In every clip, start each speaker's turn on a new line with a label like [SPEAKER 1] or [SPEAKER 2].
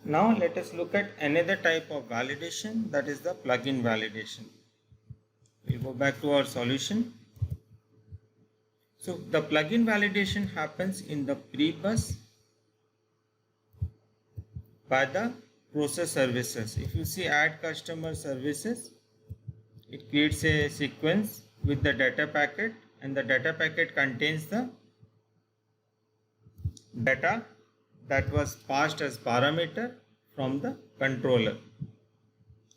[SPEAKER 1] Now let us look at another type of validation, that is the plugin validation. We'll go back to our solution. So the plugin validation happens in the pre-bus by the process services. If you see add customer services, it creates a sequence with the data packet, and the data packet contains the data that was passed as parameter from the controller.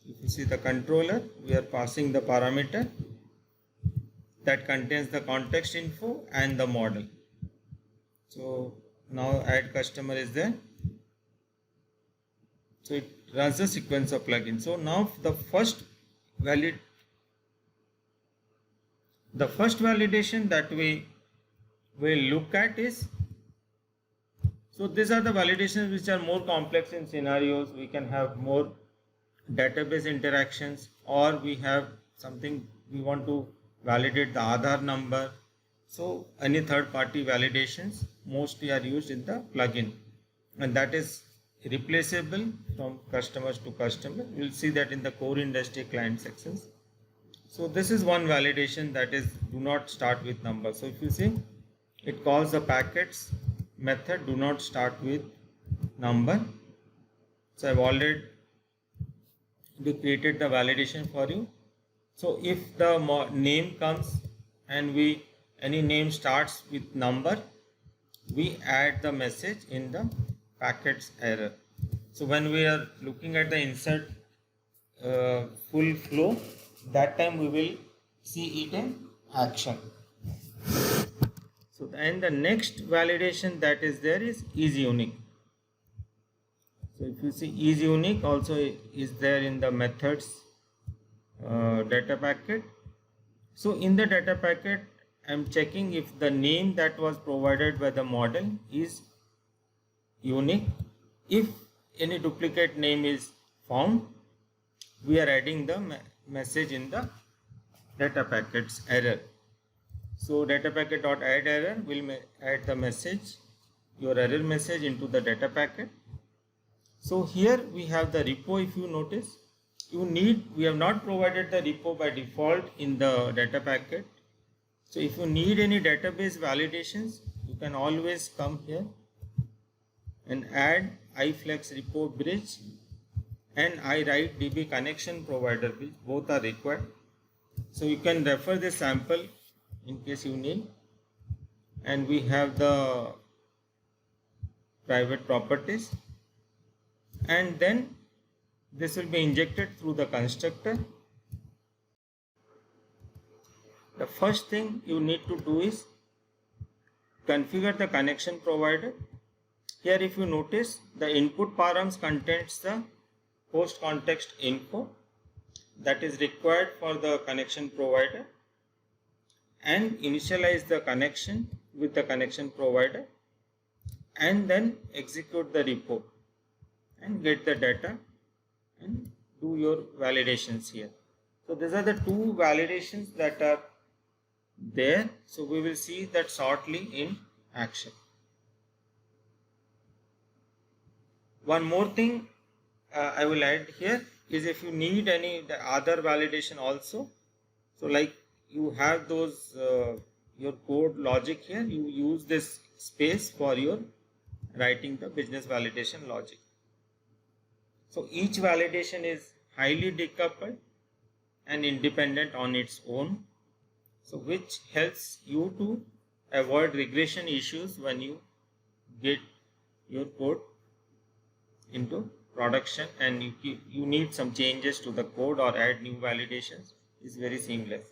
[SPEAKER 1] If you see the controller, we are passing the parameter that contains the context info and the model. So now add customer is there. So it runs the sequence of plugins. So now the first validation that we will look at is, so these are the validations which are more complex in scenarios. We can have more database interactions, or we have something we want to validate the Aadhaar number. So any third party validations mostly are used in the plugin, and that is replaceable from customers to customer. You will see that in the core industry client sections. So this is one validation, that is do not start with number. So if you see, it calls the packets method do not start with number. So I've already created the validation for you. So if the name comes and any name starts with number, we add the message in the packets error. So when we are looking at the insert full flow, that time we will see it in action. So then the next validation that is there is unique. So if you see unique also is there in the methods data packet. So in the data packet, I am checking if the name that was provided by the model is unique. If any duplicate name is found, we are adding the message in the data packets error. So data packet dot add error will add the message, your error message, into the data packet. So here we have the repo. If you notice, we have not provided the repo by default in the data packet. So if you need any database validations, you can always come here and add iFlex repo bridge and iWrite DB connection provider bridge. Both are required. So you can refer this sample in case you need. And we have the private properties, and then this will be injected through the constructor. The first thing you need to do is configure the connection provider. Here if you notice, the input params contains the host context info that is required for the connection provider, and initialize the connection with the connection provider, and then execute the repo and get the data and do your validations here. So these are the two validations that are there. So we will see that shortly in action. One more thing I will add here is, if you need any other validation also, so like you have those your code logic here, you use this space for your writing the business validation logic. So each validation is highly decoupled and independent on its own, so which helps you to avoid regression issues when you get your code into production and you need some changes to the code or add new validations. Is very seamless.